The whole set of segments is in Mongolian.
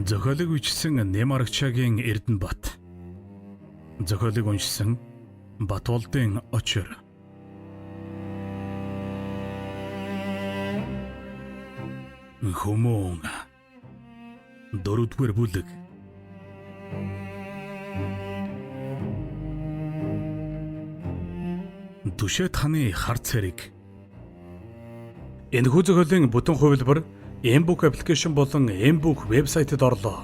Зохиолыг бичсэн Нэмарагчаагийн Эрдэнэбат. Зохиолыг уншсан Батболдын Очир. Хүмүүн 4-р бүлэг. Түшэт ханы хар цэрэг. Энэхүү зохиолын бүтэн хувилбар Mbook аппликейшн болон Mbook вебсайтад орлоо.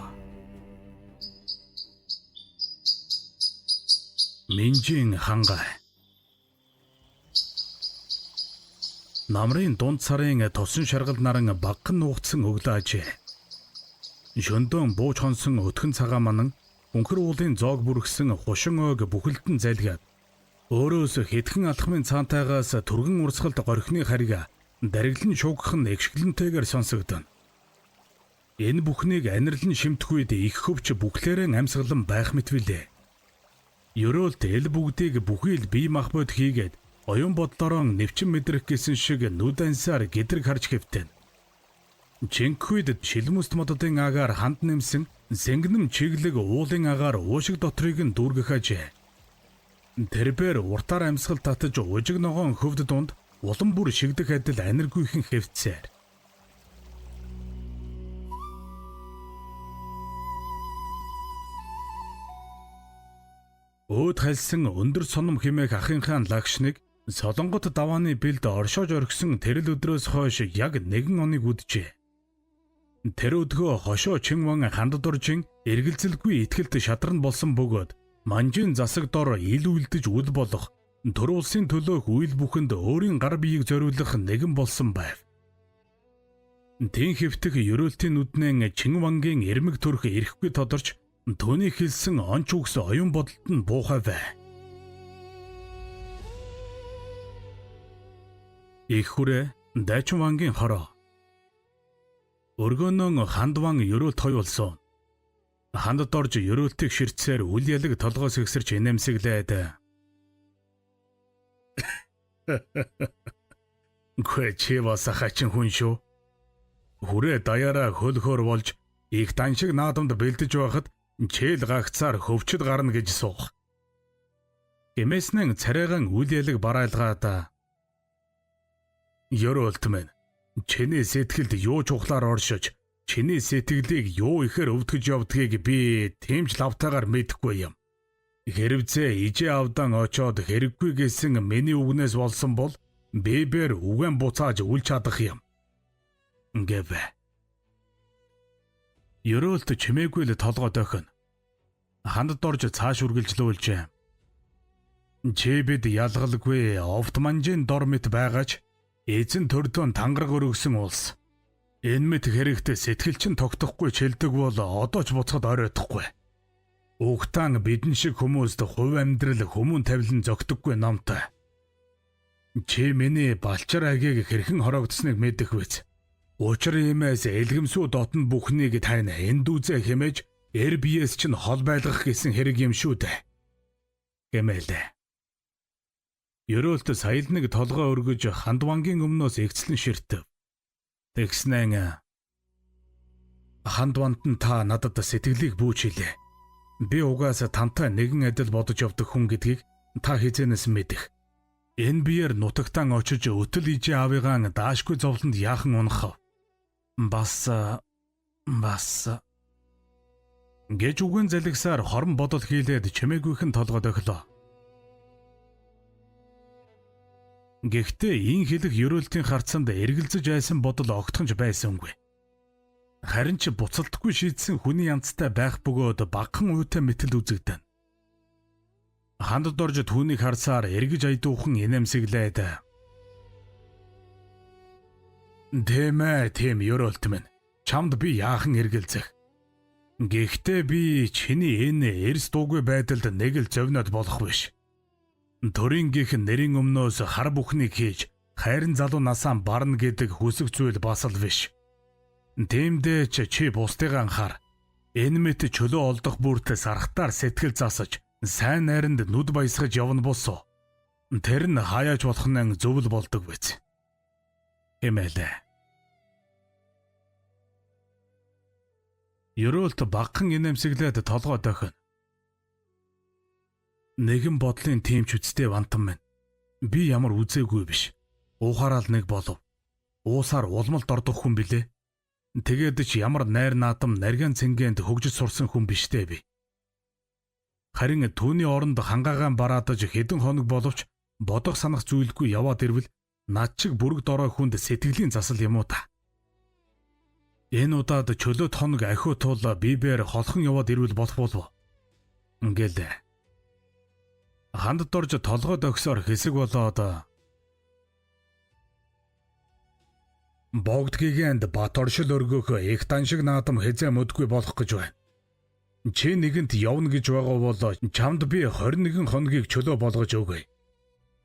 Минжин хангай. Намрын дунд сарын тосон шаргал наран багхан нуугдсан өглөө ажээ. Шөндөөн бууж хонсон өтгөн цагаан манан өнхөр уулын зоог бүргсэн хушин ойг бүхэлдэн залгиад өөрөөс хэдхэн алхмын цаантайгаас түргэн урсгалд горхины хариг дариглан шуугах нь экшгэлэнтэйгээр сонсогдоно. Энэ бүхнийг анирлан шимтэх үед их хөвч бүхлээрэн амьсгалан байх мэт билээ. Ёроолт эл бүгдийг бүхий л бие махбод хийгээд оюун бодлороо нэвчин мэдрэх гэсэн шиг нүд ансаар гэдрэг харж хэвтэн. Чинхүйд шилмүст мододын агаар ханд нэмсэн зэнгэнэм чиглэг уулын агаар уушиг дотрыг нь дүүргэх ажээ. Тэрбээр уртаар амьсгал татаж ужиг ногоон хөвд дунд улам бүр шигдэх адил аниргүйхэн хэвцээр. Өөд хальсан өндөр соном хэмээх ахынхаа лагшныг Солонгот давааны бэлд оршоож орхисон тэрл өдрөөс хойш яг 1 оныг үджээ. Тэр өдгөө хошоо Чинван хандад оржин эргэлзэлгүй итгэлд шадарн болсон бөгөөд манжийн засаг дор ил үлдэж үл болох төр улсын төлөөх үйл бүхэнд өөрийн гар биеийг зориулах нэгэн болсон байв. Тэн хэвтэх ёроолтын нүднэн Чинвангийн эрмэг төрх ирэхгүй тодорч түүний хэлсэн онч үгс оюун бодолд нь буухай бай. Их хүрээ Дайчин вангийн хороо. Өргөнөн хандван ёроолт хоёулсан. Хандад орж ёроолтыг ширтсээр үл ялэг толгоос ихсэрч инээмсэглээд. Гүй чи бас хачин хүн шүү. Хүрээ даяараа хөлхөр болж их даншиг наадамд бэлдэж байхад чээл гагцаар хөвчөд гарна гэж суух. Эмээснэн царайгаан үл ялэг бараалгаад. Ёроолт минь чиний сэтгэлд юу чухлаар оршиж чиний сэтгэлийг юу ихээр өвдгөж явдгийг би тэмч лавтаагаар мэдэхгүй юм. Хэрвзээ ижээ авдан очоод хэрэггүй гэсэн миний үгнээс болсон бол бибээр үгэн буцааж үл чадах юм. Гэвэ. Ёроолт чимээгүй л толгой дохино. Хандад орж цааш үргэлжлүүлжээ. Чи бид ялгалгүй овт манжийн дор мэт байгаач эзэн төрдөн тангараг өргөсөн улс. Энэ мэт хэрэгт сэтгэлчин тогтохгүй чилдэг бол одоо ч буцахад оройтхгүй. Угтаан бидэн шиг хүмүүст хувь амьдрал хүмүүн тавилан зөгтөггүй номтой. Чи миний балчар агийг хэрхэн хороогдсныг мэдэх биз. Учир иймээс элгэмсүү дотн бүхнийг тань энд үзэ хэмээж эр биес чинь хол байлгах гэсэн хэрэг юм шүү дээ. Гэмээлээ. Ёроолт саялныг толгой өргөж хандвангийн өмнөөс эгцлэн ширтэв. Тэгснэн хандванд нь та надад сэтгэлийг бүүж хэлээ. Би угаас тантай нэгэн адил бодож явдаг хүн гэдгийг та хизэнээс мэдэх. Энэ биеэр нутагтан очиж өтөл ижээ авыгаан даашгүй зовлонд яахан унах. Бас гэж үгэн залгисаар хорон бодол хийлээд чимээгүйхэн толгой дохлоо. Гэхдээ ин хэлэх ёроолтын харцанд эргэлзэж айсан бодол огтхонж байсангүй. Харин ч буцалтгүй шийдсэн хүний янзтай байх бөгөөд багхан уйтай мэтэл үзэгдэн. Хандад орж түүнийг харсаар эргэж айдуухан инээмсэглээд. Дэмэ тийм ёроолт минь чамд би яахан эргэлзэх. Гэхдээ би чиний энэ эрс дуугүй байдалд нэг л зовноод болох биш. Төрөнгийнх нэрийн өмнөөс хар бүхнийг хийж хайрын залуу насаан барна гэдэг хүсэх зүйл бас л биш. Тиймдээ чи бусдыг анхаар. Энэ мэт чөлөө олдох бүртээ сархтаар сэтгэл засаж сайн найранд нүд баясгаж явна босоо. Тэр нь хаяаж болох нь зөвл болдог биз. Эмээлээ. Ерөөлт багхан инээмсэглээд толгой дохино. Нэгэн бодлын тимч үсттэй вантан минь. Би ямар үзээгүй биш. Уухаараа л нэг болов. Уусаар улмалд ордог хүн билээ. Тэгээд ч ямар найр наадам нарийн цэнгэнд хөгжиж сурсан хүн биштэй би. Харин түүний оронд хангаагаан бараадаж хэдэн хоног боловч бодох санах зүйлгүй яваад ирвэл над чиг бүрэг дорой хүнд сэтгэлийн засал юм уу та. Энэ удаад чөлөөт хоног ахиу тул бибээр холхон яваад ирвэл болох болов. Ингээл ханд дорж толгой догсоор хэсэг болоод богдгийгэнд бат оршил өргөөх их даншиг наадам хэзээ мөдгүй болох гэж байна. Чи нэгэнт явна гэж байгаа бол чамд би 21 хоногийг чөлөө болгож өгье.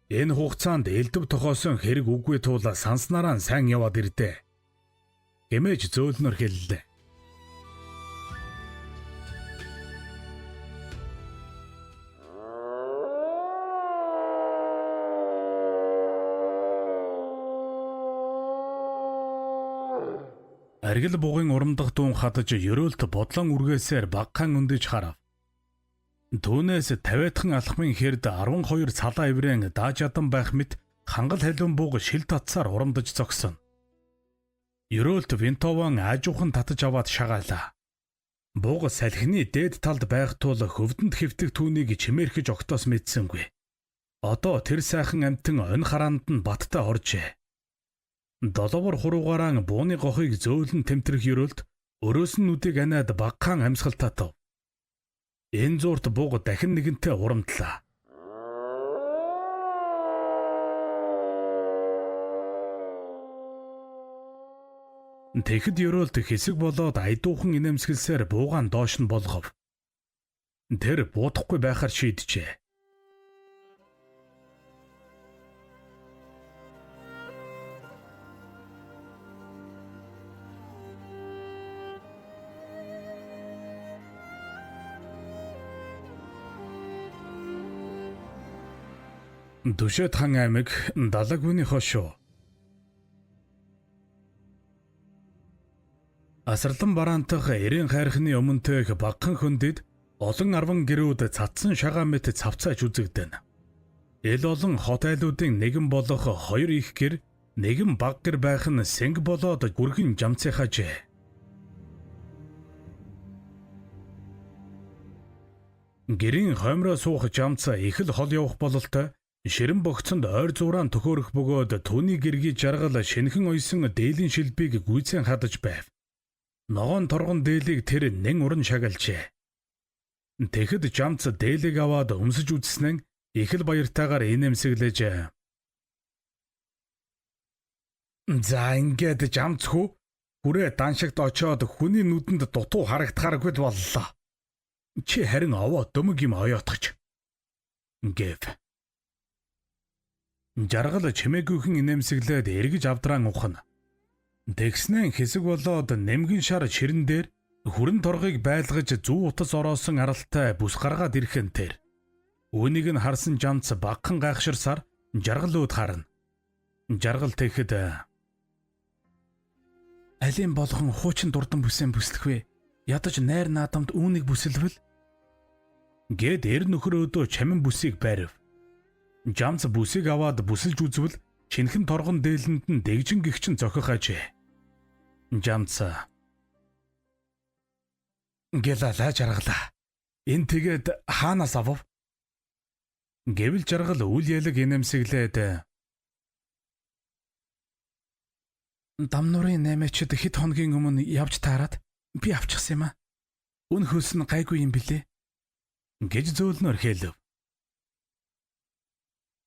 Энэ хугацаанд элдв тохоосон хэрэг үгүй тул санснараа сайн яваад ирдэ. Хэмээж зөөлнөр хэллээ. Аргил бугын урамдах дуун хадаж ерөөлт бодлон үргээсээр багхан өндөж харав. Түүнээс 50-ан алхмын хэрд 12 цалаа иврэн дааж адан байх мэт хангал халуун бууг шил татсаар урамдаж зогсон. Ерөөлт винтовон аажуухан татаж аваад шагаалаа. Бууг салхины дээд талд байх тул хөвдөнд хэвтэх түүнийг чимээрхэж огтоос мэдсэнгүй. Одоо тэр сайхан амтэн он хараанд нь баттай оржээ. Долоовор хуруугаараа бууны гохыг зөөлөн тэмтрэх ерөөлт өрөөс нь нүдийг анаад багхан амьсгал татав. Энэ зуурт бууг дахин нэгэнтээ урамдлаа. Тэгэхэд ерөөлт хэсэг болоод айдуухан инээмсэглсээр буугаан доош нь болгов. Тэр буудахгүй байхаар шийджээ. Дүшэт хан аймаг Далагүний хошуу. Асарлан бараантах эрийн хайрхны өмнөтэйг багхан хөндөд олон арван гэрүүд цацсан шагаан мэт цавцааж үзэгдэнэ. Эл олон хот айлуудын нэгэн болох 2 их гэр, нэгэн баг гэр байх нь сэнг болоод гүргэн жамцихажээ. Гэрийн хоймроо суух жамцаа их л хол явах бололтой ширэн богцонд ойр зураан төхөөрөх бөгөөд түүний гэргийн жаргал шинхэн ойсон дээлийн шилбийг гүйцэн хадаж байв. Ногоон торгон дээлийг тэр нэн уран шагалжээ. Тэгэхэд жамц дээлийг аваад өмсөж үзснэн их л баяртайгаар инээмсэглэж "За ингээд жамц хүү хүрээ даншигт очоод хүний нүдэнд дутуу харагдахааргүй боллоо. Чи харин овоо дөмөг юм оёотгоч" гэв. Жаргал чимээгүйхэн инээмсэглээд эргэж авдран ухна. Тэгснэн хэсэг болоод нэмгэн шар ширэн дээр хүрэн торгыг байлгаж зүү утас ороосон аралтай бүс гаргаад ирхэн тэр. Үүнийг нь харсан жамц багхан гайхширсаар жаргал өөд харна. Жаргал тэгэхэд "Алин болгон хуучин дурдан бүсээн бүслэх вэ? Ядаж найр наадамд үүнийг бүсэлвэл?" гэд эр нөхөр өдөө чамин бүсийг байрав. Жамц бүсийг аваад бүсэлж үзвэл шинхэн торгон дээлэнд нь дэгжин гихчин зохих ажээ. Жамц "Гэлалаа жаргалаа. Энэ тэгээд хаанаас авав?" гэвэл жаргал үл ялэг инээмсэглээд "Дамнуурын наймаачид хэд хоногийн өмнө явж таарад би авчихсан юм а. Үн хөлс нь гайгүй юм билээ" гэж зөөлнөр хэлв.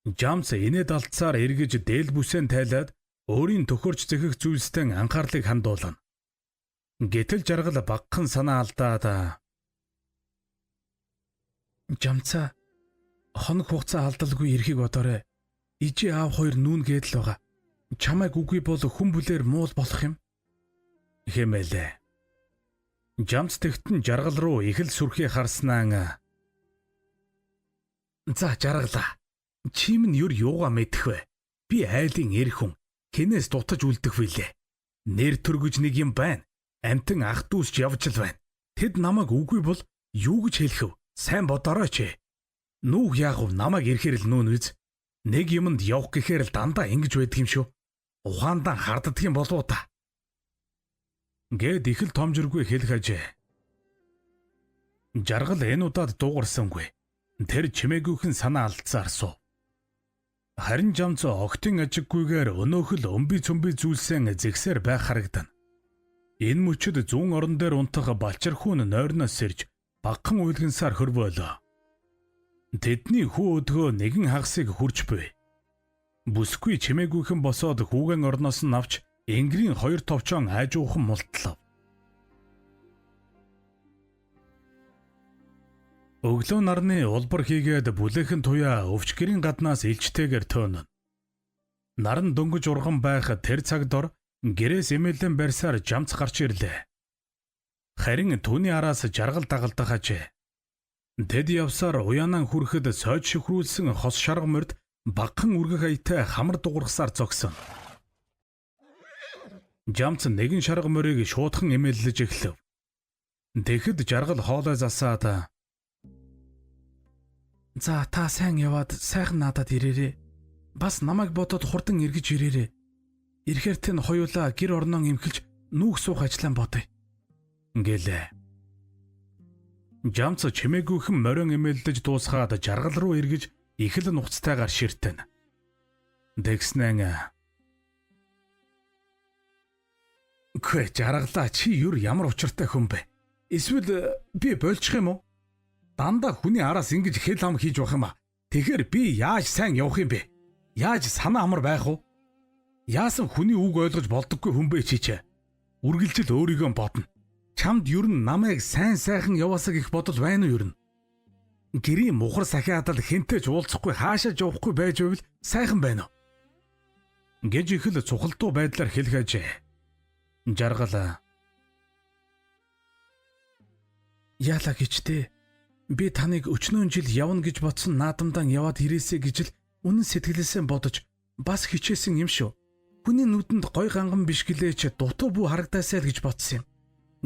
Жамц инээд алдсаар эргэж дээл бүсээн тайлаад өөрийн төхөрч зэхэх зүйлстэй анхаарлыг хандуулна. Гэтэл жаргал багхан санаа алдаад "Жамцаа хоног хугацаа алдалгүй ирэхийг бодоорой. Ижи аав хоёр нүүн гэдэл байгаа. Чамайг үгүй бол хүн бүлээр муул болох юм" хэмээлээ. Жамц тэгтэн жаргал руу их л сүрхий харснаа "За жаргалаа. Чим нь юугаа мэдэх вэ? Би айлын эр хүн. Хинээс дутаж үлдэх вүлээ. Нэр төргөж нэг юм байна. Амтэн ах дүүсч явж л байна. Тэд намайг үгүй бол юу гэж хэлэх вэ? Сайн бодорооч. Нүүх яах вэ? Намайг ирэхээр л нүүн үз. Нэг юмд явах гэхээр л дандаа ингэж байдаг юм шүү. Ухаандаа харддаг юм болов уу та? Гэд их л томжиргүй хэлэх ажээ. Жаргал энэ удаад дуугарсангүй. Тэр чимээгүйхэн санаа алдсаар суув. Харин Жамц огтын ажиггүйгээр өнөөхөл өмби цөмби зүйлсэн зэгсээр байх харагдана. Энэ мөчөд зүүн орон дээр унтах балчирхүүн нойрноос сэрж багхан уйлгансаар хөрвөөлөө. Тэдний хүү өдгөө нэгэн хагасыг хурж буй. Бүсгүй чимээгүйхэн босоод хүүгэн орноос нь авч энгэрийн 2 товчон айжуухан мултлав. Өглөө нарны улбар хийгээд бүлэхэн туяа өвчгэрийн гаднаас илчтэйгээр төөнөн. Наран дөнгөж урган байх тэр цагт ор гэрээс эмээлэн барьсаар Жамц гарч ирлээ. Харин түүний араас жаргал дагалдах ажээ. Тэд явсаар уяанан хүрэхэд сойж шөхрүүлсэн хос шарга морд багхан үргэх аятай хамар дуурхсаар зогсон. Жамц нэгэн шарга морийг шуудхан эмээллэж эхлэв. Тэгэхэд жаргал хоолой засаад "За та сайн яваад сайхан надад ирээрээ. Бас намайг бодоод хурдан эргэж ирээрээ. Ирэхээр тэн хоёулаа гэр орноо эмхэлж нүүх суух ажлаа бодъё" гэлээ. Жамц чимээгүйхэн морин эмээлдэж дуусгаад жаргал руу эргэж их л нуцтайгаар ширтэн. Тэгснэн "Гэ жаргалаа, чи юр ямар учиртай хүн бэ? Эсвэл би болчих юм уу? Дандаа хүний араас ингэж хэл хам хийж явах юм а. Тэгэхээр би яаж сайн явах юм бэ? Яаж санаа амар байх вэ? Яасан хүний үг ойлгож болдоггүй хүн бэ чи ч? Үргэлжил өөрийгөө бодно. Чамд ер нь намайг сайн сайхан яваасаа гэх бодол байна уу ер нь? Гэрийн мухар сахиад л хинтэж уулзахгүй хаашаа явахгүй байж байвал сайхан байна уу? Гэж их л цухалдуу байдлаар хэлэх ажээ. Жаргал "Яалаа гэжтэй. Би таныг өчнөө жил явна гэж бодсон наадамдаа яваад ирээсэй гэж л үнэн сэтгэлээсээ бодож бас хичээсэн юм шүү. Хүний нүдэнд гой ганган биш гэлээч дутуу бүү харагдаасай л гэж бодсон юм.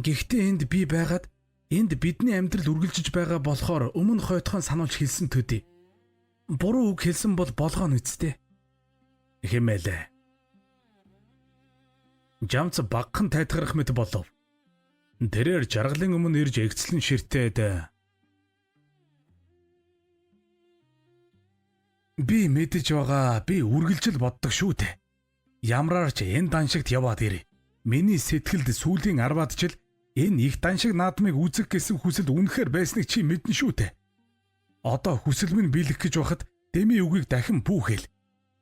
Гэхдээ энд би байгаад энд бидний амьдрал үргэлжиж байгаа болохоор өмнө хойтхон сануулж хэлсэн төдий. Буруу үг хэлсэн бол болгоно үсттэй" хэмээлээ. Жамц багхан тайтгарах мэт болов. Тэрээр жаргалын өмнө ирж эгцлэн ширтээд "Би мэдэж байгаа, би үргэлжил боддог шүү дээ. Ямраар ч энэ даншигт яваад ирээ. Миний сэтгэлд сүүлийн 10-аад жил энэ их даншиг наадмыг үзэх гэсэн хүсэл үнэхээр байсныг чи мэднэ шүү дээ. Одоо хүсэл минь биелэх гэж байхад дэми үгийг дахин пүүхэл.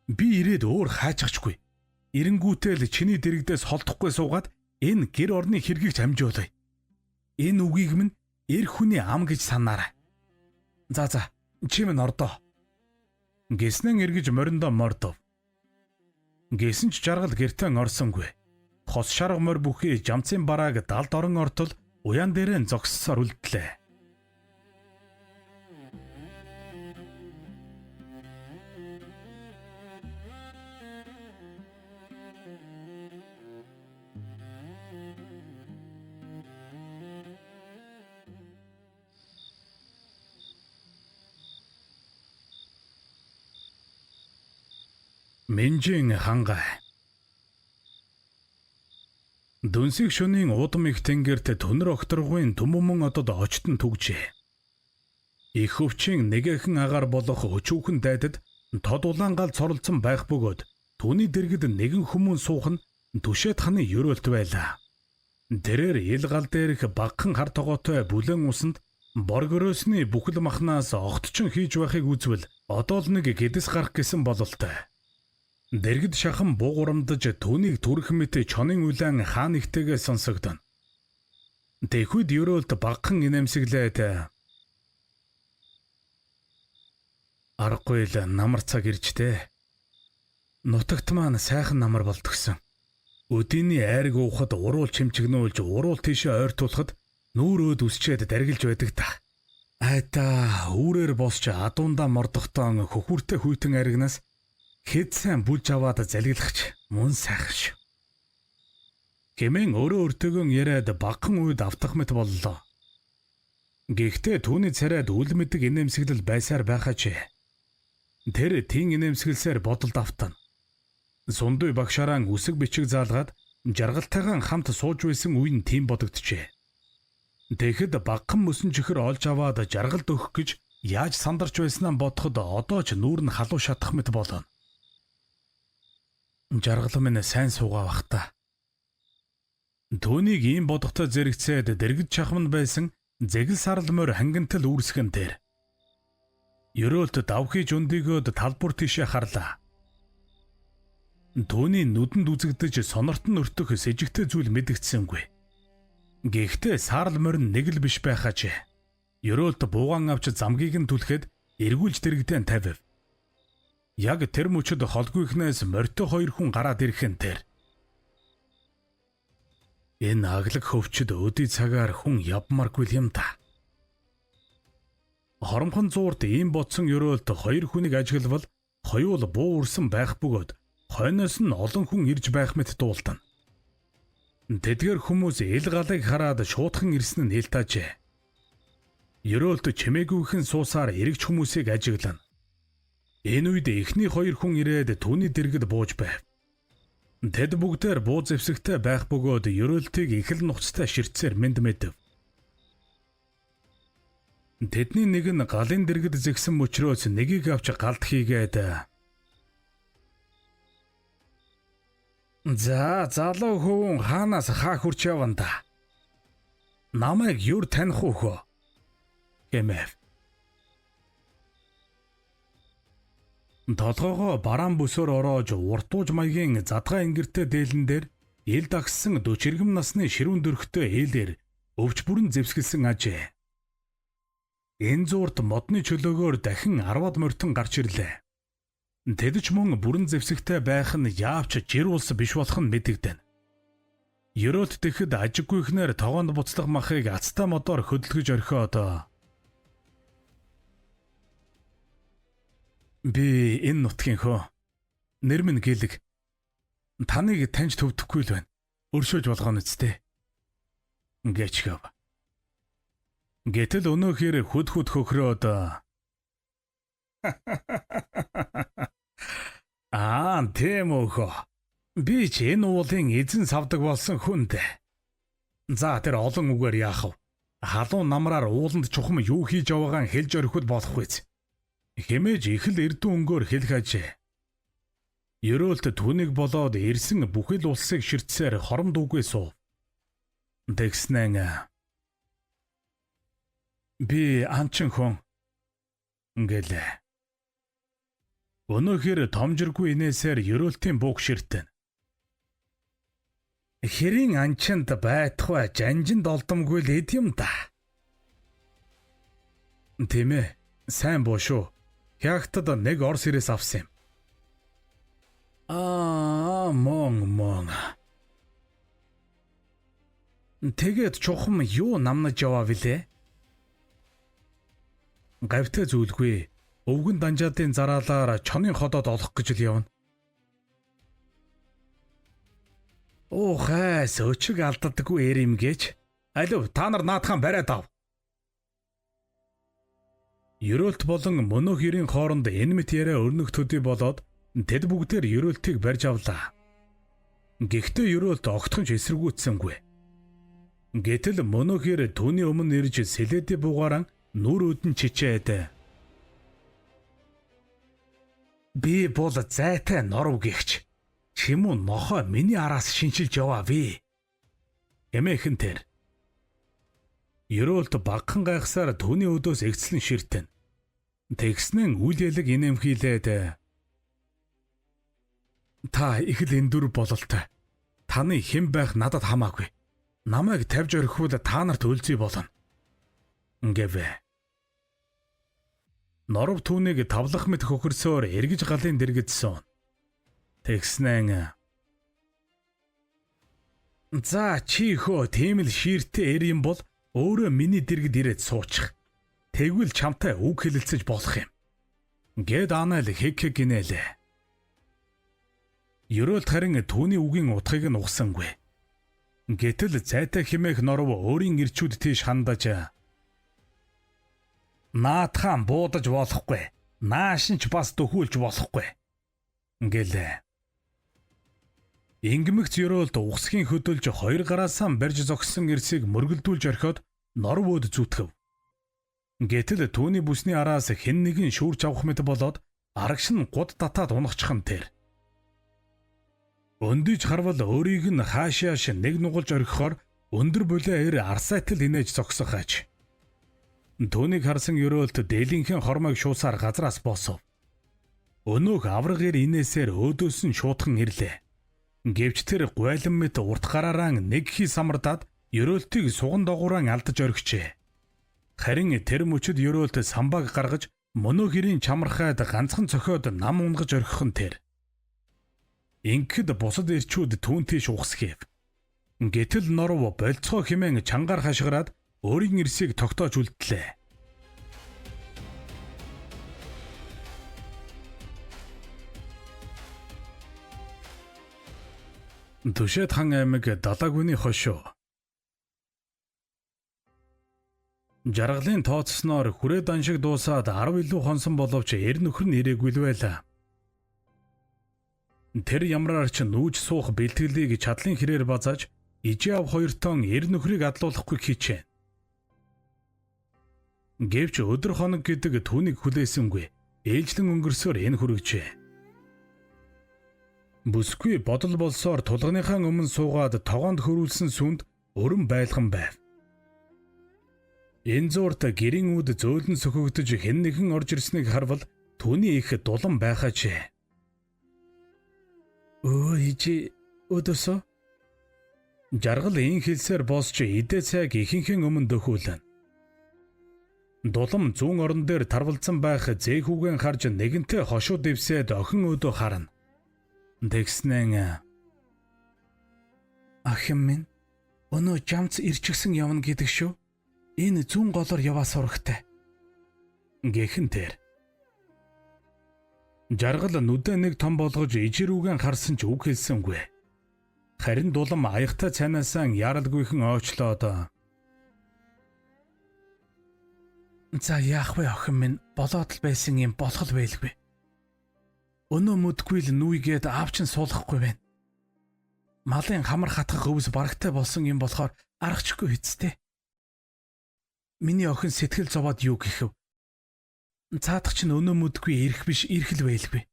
Би ирээд өөр хааччихгүй. Эренгүүтэл чиний дэрэгдээс холдохгүй суугаад энэ гэр орны хэргийг хамжуулъя. Энэ үгийг минь эр хүний ам гэж санаарай. За чи минь ордоо" гэснэн эргэж мориндоо мордов. Гэсэн ч жаргал гэртэн орсонгүй. Хос шарга морь бүхий Жамцын барааг далд орон ортол уян дээрээ зогссоор үлдлээ. Минжин хангай. Дүнсийг шөнийн удам их тэнгэрт төнөр окторгын төмөмөн одод очтон түгжээ. Их өвчин нэгэхэн агаар болох өчүүхэн дайдад тод улаангаал цоролцсон байх бөгөөд түүний дэргэд нэгэн хүмүүн суух нь түшээд ханы ерөөлт байлаа. Тэрээр ил гал дээрх багхан хар тогоотой бүлэн усанд боргоросны бүхэл махнаас огтчон хийж байхыг үзвэл одоо л нэг гэдэс гарах гэсэн бололтой. Дэргэд шахан буугурамдаж түүнийг түрх мэт чонын үлэн хаан ихтэйгээ сонсогдоно. Тэхүйд ерөөлт багхан инэмсэглээд "Аргагүй л намар цаг иржтэй. Нутагт маань сайхан намар болдгсон. Өдийний айраг уухад уруул чимчгнүүлж уруул тийшээ ойртуулахад нүүрөөд үсчээд даргилж байдаг та. Айта үүрээр босч адуундаа мордохтон хөхүртэй хүйтэн айрагнаас хэд сайн бүлж аваад залгилагч мөн сайхан шүү" хэмээн өөрөө өөртөөгөө яриад багхан үед автах мэт боллоо. Гэхдээ түүний царайд үл мэдэг инээмсэглэл байсаар байхаа ч тэр тийм инээмсэглсээр бодолд автана. Сундуй багшаараа үсэг бичиг заалгаад жаргалтайгаан хамт сууж байсан үе нь тийм бодогдчихэ. Тэгэхэд багхан мөсөн чихэр олж аваад жаргалд өгөх гэж яаж сандарч байснаа бодоход одоо ч нүүр нь халуун шатах мэт болно. Жаргал минь сайн суугаа бах та. Түүнийг ийм бодохтой зэрэгцээд дэрэгд чахман байсан зэгэл сарал морь хангантал үүсгэн дээр. Ерөөлт давхиж өндөгөөд талбар тишээ харлаа. Түүний нүдэнд үзэгдэж сонортон өртөх сэжигтэй зүйл мэдэгдсэнгүй. Гэхдээ сарал морь нэг л биш байхаа ч ерөөлт буугаан авч замгийг нь түлхэд эргүүлж дэрэгдэн тавив. Яг тэр мөчөд холгүйхнээс морьтой хоёр хүн гараад ирэхэн тэр. Энэ аглаг хөвчөд өдий цагаар хүн явмаргүй юм да. Хоромхон зуурт ийм бодсон ерөөлт хоёр хүнийг ажиглавал хоёул буу урсан байх бөгөөд хойноос нь олон хүн ирж байх мэт дуултана. Тэдгээр хүмүүс ил галыг хараад шуудхан ирсэн нь хэлтаажээ. Ерөөлт чимээгүйхэн суусаар эргэж хүмүүсийг ажиглана. Энэ үед эхний хоёр хүн ирээд түүний дэргэд бууж байв. Тэд бүгдээр буу зэвсэгтэй байх бөгөөд ерөөлтийг их л нухацтай ширтсээр мэд мэдэв. Тэдний нэг нь галын дэргэд зэгсэн мөчрөөс нэгийг авч галд хийгээд "За, залуу хөвөн хаанаас хаа хурч явна да? Намайг юр таних уу хөө?" гэмэв. Толгоогоо бараан бүсөөр ороож уртууж маягийн задгай ингэртэй дээлэн дээр ил дагсан 40 иргэм насны ширүүн дөрхтэй ээлээр өвч бүрэн зэвсгэлсэн ажээ. Энэ зуурт модны чөлөөгөөр дахин 10-ад морьтон гарч ирлээ. Тэд ч мөн бүрэн зэвсэгтэй байх нь яавч жир улс биш болох нь мэдэгдэнэ. Ерөөлт тэгэхэд ажиггүйхнээр тогоонд буцлах махыг ацтай модоор хөдөлгөж орхиод "Би энэ нутгийн хөө. Нэр минь Гэлэг. Таныг таньж төвдөхгүй л байна. Өршөөж болгоно үсттэй." Гэчгэв. Гэтэл өнөөхөр хөд хөхрөөд "Аа, тийм үү. Би ч энэ уулын эзэн савдаг болсон хүнд. За тэр олон үгээр яах вэ? Халуун намраар ууланд чухам юу хийж яваагаа хэлж орхивол болох биз?" Хэмээж их л эрдэн өнгөөр хэлэх ажээ. Ерөөлт түүнийг болоод ирсэн бүхэл улсыг ширтсээр хором дүүгээ суув. Тэгснэн "Би анчин хүн" гэлээ. Өнөөхөр томжиргүй инээсээр ерөөлтийн бууг ширтэн. "Хэрийн анчинд байтугай жанжинд олдомгүй л эд юм да. Тийм ээ, сайн боо шүү. Хягтад нэг орс ирээс авсан юм." Мон. Тэгээд чухам юу намнаж яваа вүлээ? Гавьтай зүйлгүй. Өвгөн данжаадын зараалаар чонын ходоод олох гэж л явна. Уухаас өчиг алддаггүй эр юм гэж. Алив та нар наадхан бариад ав. Ерөөлт болон мөнөөхөрийн хооронд энэ мэт яриа өрнөх төдий болоод тэд бүгдээр ерөөлтийг барьж авлаа. Гэхдээ ерөөлт огтхон ч эсэргүүцсэнгүй. Гэтэл мөнөөхөр түүний өмнө ирж сэлэдэ бугаараа нүр өдөн чичээд "Би бол зайтай норов гихч. Чимүү нохоо миний араас шинчилж яваа вэ?" Эмээхэн тэр. Ерөөлт багхан гайхсаар түүний өдөөс эгцлэн ширтэн. Тэгснэн үл ялэг инээмхийлээд "Та их л эндүр бололтой. Таны хэн байх надад хамаагүй. Намайг тавьж орхивол та нарт үлзий болно" гэвэ. Норов түүнийг тавлах мэт хөхөрсөөр эргэж галын дэргэдсэн. Тэгснэн "За чи хөө тийм л шииртэй эр юм бол өөрөө миний дэргэд ирээд суучих. Тэгвэл чамтай үг хэлэлцэж болох юм" гэд анаал хэг гинээлээ. Ерөөлт харин түүний үгийн утгыг нь ухсангүй. Гэтэл зайтай хэмээх норов өөрийн ирчүүд тийш хандаж Наадхан буудаж болохгүй. Нааш нь ч бас дөхүүлж болохгүй. Ингээл. Ингмэгц ёроолд угсгийн хөдөлж 2 гараасаа барьж зогссон эрсийг мөргөлдүүлж орхиод норвууд зүтгэв. Гэтэл түүний бүсний араас хэн нэгэн шүүрч авах мэт болоод арагш нь гуд татаад унахчихан тэр. Өндөж харвал өөрийг нь хаашааш нэг нугалж орхихоор өндөр булаа арсайтал инээж зогсох аж. Түүнийг харсан ёроолт дээлийнхэн хормойг шуусаар газраас боосов. Өнөөх аврагэр инээсээр өөдөөс нь шуудхан ирлээ. Гэвч тэр гуйлан мэт урт гараараа нэг хий самардаад ёроолтыг суган дагууран алдаж орхижээ. Харин тэр мөчөд ёроолт самбааг гаргаж мөнөө хэрийн чамархайд ганцхан цохиод нам унгаж орхих нь тэр. Ингээд бусад ирчүүд түүнтэйш ухсхийв. Гэтэл норв болцгоо хэмээн чангаар хашгираад өөрийн ирсийг тогтоож үлдлээ. Түшэд хан аймаг Далаагүний хошуу. Жаргалын тооцсноор хүрээ даншиг дуусаад 10 илүү хонсон боловч эр нөхөр нь ирээгүй л байлаа. Тэр ямраар ч нүүж суух бэлтгэлийг чадлын хэрээр базааж ижээ ав 2 тон эр нөхрийг адлуулахгүй хичээн. Гэвч өдөр хоног гэдэг түүнийг хүлээсэнгүй ээлжлэн өнгөрсөөр энэ хүргэжээ. Бүсгүй бодол болсоор тулганыхаа өмнө суугаад тогоонд хөрүүлсэн сүмд өрөн байлган байв. Энэ зуурт гэрийн үд зөөлөн сөхөгдөж хэн нэгэн орж ирснийг харвал түүний их дулан байхажээ. Өө ижи өдөөсөө жаргал ин хэлсээр босч идэ цайг ихэнхэн өмнө дөхүүлэн. Дулам зүүн орон дээр тарвалцсан байх зээгүүгэн харж нэгэнтээ хошуу дэвсээд охин өдөө харна. Тэгснэн ахим минь өнөө жамц ирчихсэн явна гэдэг шүү. Энэ зүүн голоор яваа сурагтай. Гэхэн тэр. Жаргал нүдэ нэг том болгож ижирүүгэн харсан ч үг хэлсэнгүй. Харин дулам аягтай цайнаасаа яралгүйхэн ойчлоод. За яах вэ охин минь, болоод л байсан юм болох л байлгүй. Өнөө мүдгүй л нүүйгээд аавч нь суулгахгүй байна. Малын хамар хатгах өвс барагтай болсон юм болохоор аргачихгүй хэцтэй. Миний охин сэтгэл зовоод юу гэхэв. Цаадах чинь өнөө мүдгүй ирэх биш ирэх л байлгүй.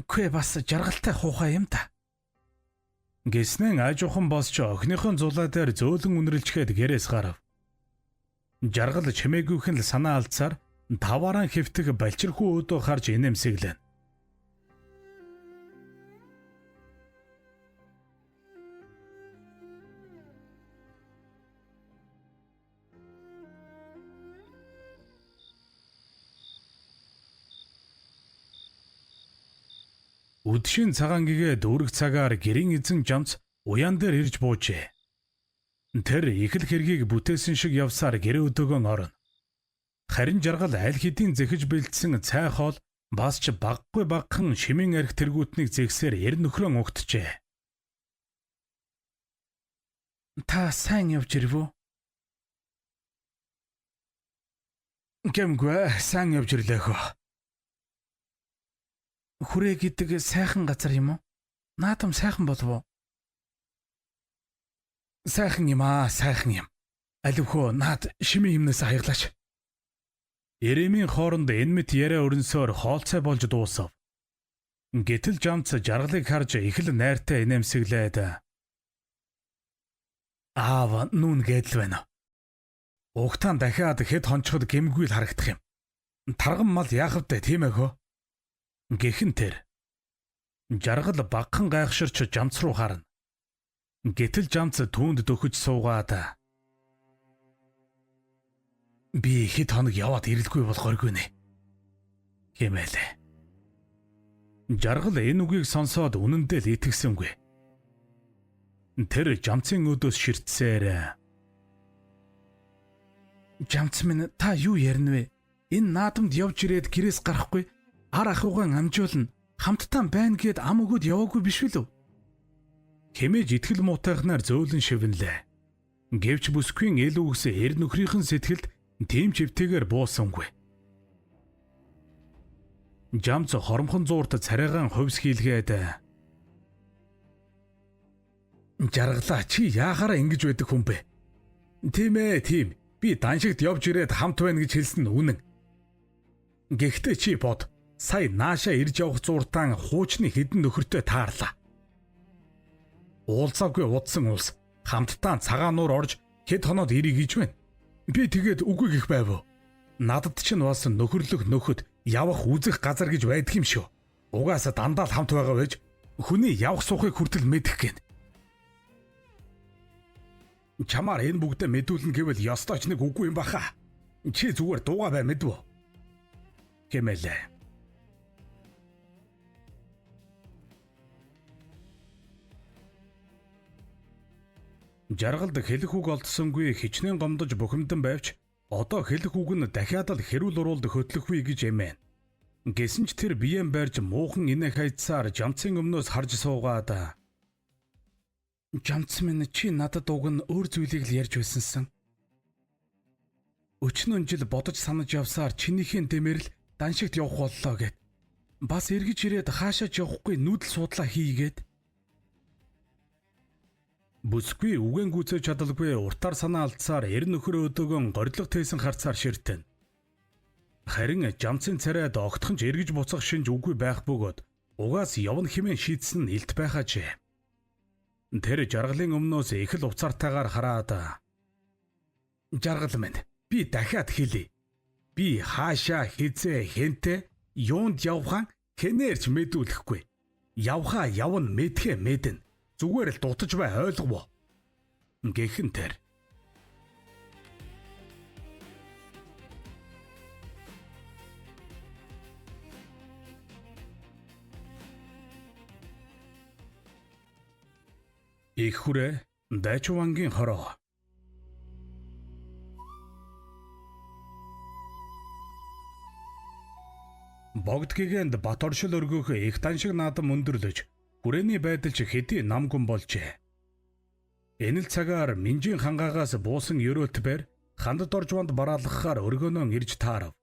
Үгүй бас жаргалтай хуухай юм та. Гэснэн ажуухан босч охиныхон зулаа дээр зөөлөн үнэрлжгээд гэрээс гарав. Жаргал чимээгүйхэн л санаа алдсаар тавааран хэвтэх балчирхүү өдөө харж инээмсэглэн. Үдшийн цагаангийн дүүрэг цагаар гэрийн эзэн жамц уян дээр ирж буужээ. Тэр их л хэргийг бүтээсэн шиг явсаар гэрээ өдөөгөн орно. Харин жаргал аль хэдийн зэхэж бэлдсэн цай хоол бас ч баггүй багхан шимийн арх тэргүүтнийг зэгсээр эр нөхрөө угтжээ. Та сайн явж ирв үү? Гэмгүй сайн явж ирлээ хөө. Хүрээ гэдэг сайхан газар юм уу? Наадам сайхан болов уу? Сайхан юм аа, сайхан юм. Аливхөө наад шимийн юмнаас хаяглаач. Эремийн хооронд энэ мэт яриа өрнсөөр хоолцой болж дуусав. Гэтэл жамц жаргалыг харж их л найртай инээмсэглээд. Аав нүүн гэдэл байна. Угтаан дахиад хэд хончход гэмгүй л харагдах юм. Тарган мал яах вэ тийм ээ хөө? Гэхэн тэр. Жаргал багхан гайхширч жамц руу харна. Гэтэл жамц түүнд дөхөж суугаад. Би хэд хоног яваад ирэлгүй болохооргүй нэ. Хэмээлээ. Жаргал энэ үгийг сонсоод үнэндээ л итгэсэнгүй. Тэр жамцын өдөөс ширтсээр. Жамц минь та юу ярина вэ? Энэ наадамд явж ирээд гэрээс гарахгүй ар ахуйгаан амжуулна. Хамтдаа байна гэд ам өгөөд яваагүй биш үү? Хэмээж итгэл муутайхнаар зөөлөн шивнэлээ. Гэвч бүсгүй эл үгс эр нөхрийнхэн сэтгэлд Тийм чивтэйгээр буусангүй. Жамц хоромхон зуурт царайгаан хувьс хийлгээд жаргалаа чи яахаараа ингэж байдаг хүн бэ? Тийм ээ, тийм. Би даншигт явж ирээд хамт байна гэж хэлсэн нь үнэн. Гэхдээ чи бод. Сая наашаа ирж явах зууртаан хуучны хідэн нөхөртөө таарлаа. Уулзаагүй удсан улс хамтдаа цагаануур орж хэд хоноод ирийг гэж байна. Би тэгээд үгүй гэх байв уу? Надад ч бас нөхөрлөх нөхөд явах үзэх газар гэж байдаг юм шүү. Угаасаа дандаа л хамт байгаа байж хүний явах суухыг хүртэл мэдэх гин. Чамаар энэ бүгдээ мэдүүлнэ гэвэл ёстой ч нэг үгүй юм баха. Чи зүгээр дуугаа бай мэдвэ. Гэмэлээ. Жаргалд хэлэх үг олдсонгүй хичнээн гомдож бухимдан байвч одоо хэлэх үг нь дахиад л хэрүүл уруулд хөтлөхгүй гэж эмээн. Гэсэн ч тэр биеэн байрж муухан инээ хайцсаар жамцын өмнөөс харж суугаад "Жамц минь чи надад уг нь өөр зүйлийг л ярьж байсансан. Өчнөн жил бодож санаж явсаар чинийхээ дэмээр л даншигт явах боллоо гэд. Бас эргэж ирээд хаашаач явахгүй нүүдэл суудлаа хийгээд. Бүсгүй үгэн гүйцэж чадалгүй уртаар санаа алдсаар эр нөхөр өдөөгөн горилго тээсэн харцаар ширтэн. Харин жамцын царайд огтхонч эргэж буцах шинж үгүй байх бөгөөд угаас явна хэмээн шийдсэн нь илт байхажээ. Тэр жаргалын өмнөөс их л уцаартайгаар хараад "Жаргал минь, би дахиад хэлье. Би хаашаа хизээ хэнтэй юунд явхан хэнээрч мэдүүлэхгүй. Явхаа явна мэдхэ мэдэн. Зүгээр л дутаж бай ойлгов." Гэхэн тэр их хүрээ Дайчувангийн хороо. Богд гэгэнд бат оршил өргөх их даншиг наадам өндөрлөж хүрээний байдал ч хэдий намгүн болжээ. Энэ л цагаар Минжийн хангаагаас буусан ерөөлт бэр хандад оржванд бараалгахаар өргөнөө ирж таарав.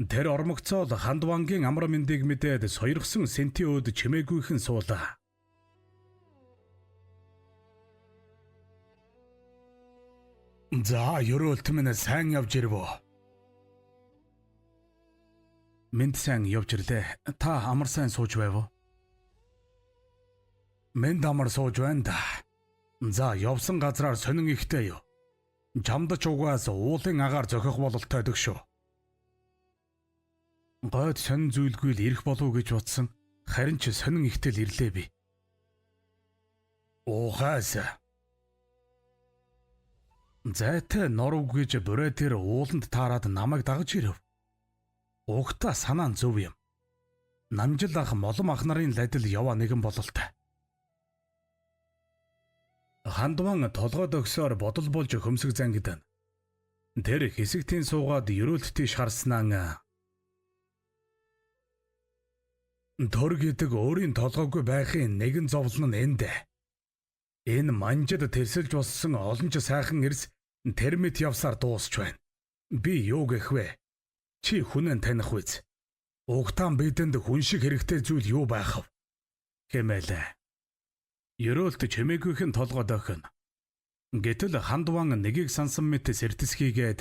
Тэр ормогцоол Хандвангийн амар мэндийг мэдээд соёргосон сэнти өөд чимээгүйхэн суулаа. "За, ерөөлт минь сайн явж ирвөө." "Минь сайн явж ирлээ. Та амар сайн сууж байв уу?" "Минь амар сууж байна да. За, явсан газраар сонин ихтэй юу. Чамд ч угаас уулын агаар зохих бололтой дэг шүү. Гойд сонин зүйлгүй л ирэх болов гэж бодсон. Харин ч сонин ихтэй л ирлээ би." "Уухаас. Зайтай норов гэж бүрээ тэр ууланд таарад намайг дагаж ирэв. Угтаа санаа нь зөв юм. Намжил ах молом ах нарын ладил яваа нэгэн бололтой." Хандван толгойд өгсөөр бодол болж хөмсөг зангидан. Тэр хэсэгтийн суугаад ерөөлт тийш харснаа "Төр гэдэг өөрийн толгойгүй байхын нэгэн зовлон нь энд. Энэ манжид тэрсэлж боссон олон ч сайхан эрс термит явсаар дуусч байна. Би юу гэх вэ? Чи хүнэн таних үз. Угтаан бидэнд хүн шиг хэрэгтэй зүйл юу байх вэ?" Хэмээлээ. Ерөөлт чимээгүйхэн толгойд охин. Гэтэл Хандван нэгийг сансан мэт сэртэсхийгээд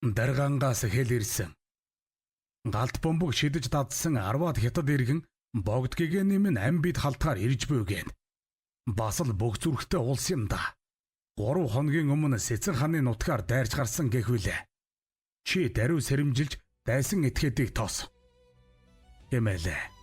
даргангаас хэл ирсэн. Галт бомбог шидэж дадсан 10-аад хятад иргэн богд гэгэний минь амбид халтгаар ирж буй гэн. Бас л бүх зүрхтэй улс юм да. 3 хоногийн өмнө Сэцэн хааны нутгаар дайрч гарсан гэхвүлээ. Чи даруй сэрэмжилж дайсан этгээдийг тоос. Хэмээлээ.